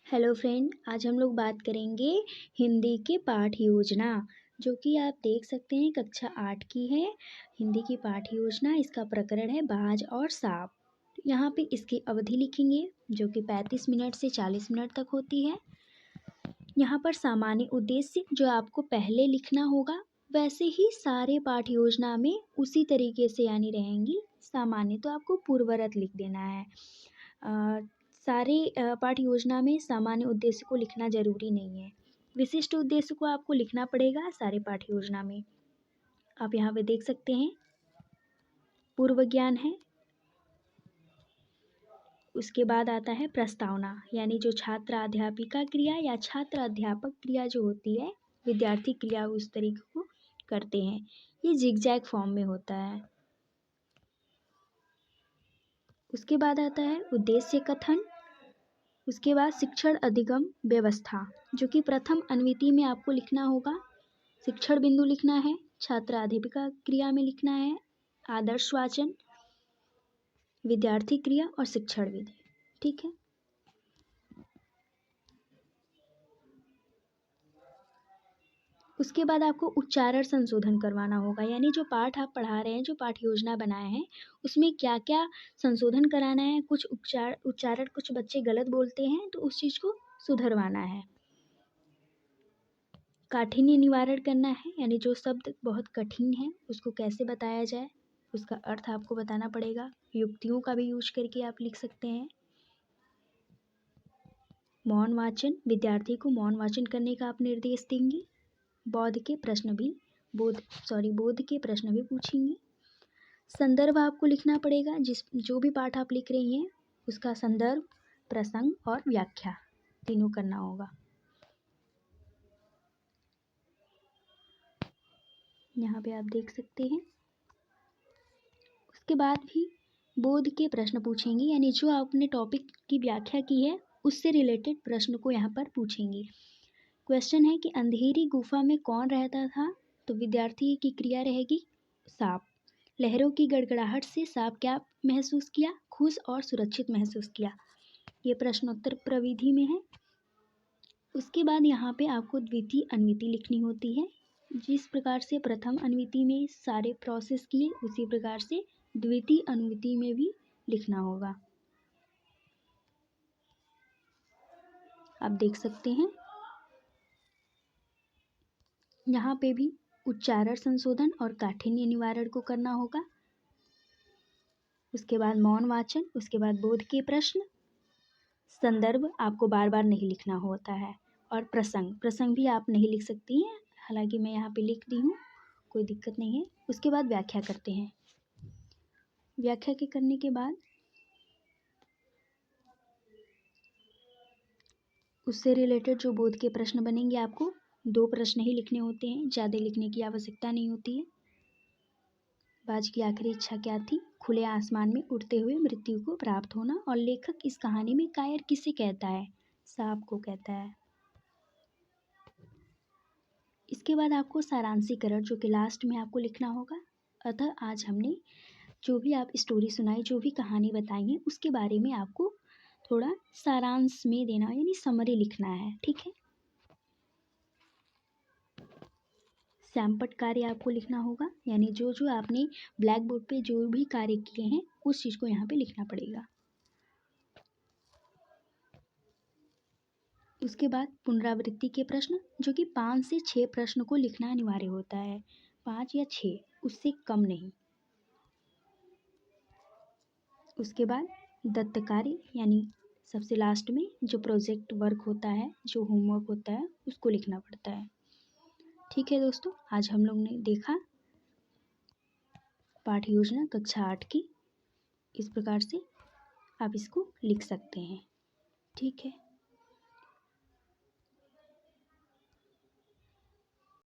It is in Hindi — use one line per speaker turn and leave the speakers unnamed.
हेलो फ्रेंड, आज हम लोग बात करेंगे हिंदी की पाठ योजना, जो कि आप देख सकते हैं कक्षा 8 की है। हिंदी की पाठ योजना, इसका प्रकरण है बाज और सांप। यहाँ पे इसकी अवधि लिखेंगे जो कि 35 मिनट से 40 मिनट तक होती है। यहाँ पर सामान्य उद्देश्य जो आपको पहले लिखना होगा वैसे ही सारे पाठ योजना में उसी तरीके से यानी रहेंगी। सामान्य तो आपको पूर्वरत लिख देना है। सारे पाठ योजना में सामान्य उद्देश्य को लिखना जरूरी नहीं है। विशिष्ट उद्देश्य को आपको लिखना पड़ेगा सारे पाठ योजना में। आप यहाँ पे देख सकते हैं पूर्व ज्ञान है, उसके बाद आता है प्रस्तावना, यानी जो छात्र अध्यापिका क्रिया या छात्र अध्यापक क्रिया जो होती है, विद्यार्थी क्रिया उस तरीके को करते हैं। ये जिगजैग फॉर्म में होता है। उसके बाद आता है उद्देश्य कथन। उसके बाद शिक्षण अधिगम व्यवस्था, जो कि प्रथम अनुवृत्ति में आपको लिखना होगा। शिक्षण बिंदु लिखना है, छात्र अध्यापिका क्रिया में लिखना है आदर्श वाचन, विद्यार्थी क्रिया और शिक्षण विधि। ठीक है। उसके बाद आपको उच्चारण संशोधन करवाना होगा, यानी जो पाठ आप पढ़ा रहे हैं, जो पाठ योजना बनाए हैं, उसमें क्या क्या संशोधन कराना है। कुछ उच्चारण कुछ बच्चे गलत बोलते हैं तो उस चीज़ को सुधरवाना है। काठिन्य निवारण करना है, यानी जो शब्द बहुत कठिन है उसको कैसे बताया जाए, उसका अर्थ आपको बताना पड़ेगा। युक्तियों का भी यूज करके आप लिख सकते हैं। मौन वाचन, विद्यार्थी को मौन वाचन करने का आप निर्देश देंगे। बोध के प्रश्न भी पूछेंगे। संदर्भ आपको लिखना पड़ेगा, जो भी पाठ आप लिख रही हैं उसका संदर्भ, प्रसंग और व्याख्या तीनों करना होगा। यहाँ पे आप देख सकते हैं। उसके बाद भी बोध के प्रश्न पूछेंगे, यानी जो आपने टॉपिक की व्याख्या की है उससे रिलेटेड प्रश्न को यहाँ पर पूछेंगे। क्वेश्चन है कि अंधेरी गुफा में कौन रहता था, तो विद्यार्थी की क्रिया रहेगी सांप। लहरों की गड़गड़ाहट से सांप क्या महसूस किया, खुश और सुरक्षित महसूस किया। ये प्रश्नोत्तर प्रविधि में है। उसके बाद यहाँ पे आपको द्वितीय अनुवृत्ति लिखनी होती है। जिस प्रकार से प्रथम अनुवृत्ति में सारे प्रोसेस किए उसी प्रकार से द्वितीय अनुवृत्ति में भी लिखना होगा। आप देख सकते हैं यहाँ पे भी उच्चारण संशोधन और काठिन्य निवारण को करना होगा। उसके बाद मौन वाचन, उसके बाद बोध के प्रश्न, संदर्भ आपको बार बार नहीं लिखना होता है, और प्रसंग भी आप नहीं लिख सकती हैं, हालांकि मैं यहाँ पे लिख दी हूँ, कोई दिक्कत नहीं है। उसके बाद व्याख्या करते हैं। व्याख्या के करने के बाद उससे रिलेटेड जो बोध के प्रश्न बनेंगे, आपको 2 प्रश्न ही लिखने होते हैं, ज़्यादा लिखने की आवश्यकता नहीं होती है। बाज की आखिरी इच्छा क्या थी, खुले आसमान में उड़ते हुए मृत्यु को प्राप्त होना, और लेखक इस कहानी में कायर किसे कहता है, सांप को कहता है। इसके बाद आपको सारांशीकरण, जो कि लास्ट में आपको लिखना होगा। अतः आज हमने जो भी आप स्टोरी सुनाई, जो भी कहानी बताई है, उसके बारे में आपको थोड़ा सारांश में देना, यानी समरी लिखना है। ठीक है। सैमपट कार्य आपको लिखना होगा, यानी जो जो आपने ब्लैक बोर्ड पे जो भी कार्य किए हैं उस चीज़ को यहाँ पे लिखना पड़ेगा। उसके बाद पुनरावृत्ति के प्रश्न, जो कि 5 से 6 प्रश्न को लिखना अनिवार्य होता है, 5 या 6, उससे कम नहीं। उसके बाद दत्त कार्य, यानी सबसे लास्ट में जो प्रोजेक्ट वर्क होता है, जो होमवर्क होता है, उसको लिखना पड़ता है। ठीक है दोस्तों, आज हम लोग ने देखा पाठ योजना कक्षा 8 की। इस प्रकार से आप इसको लिख सकते हैं। ठीक है।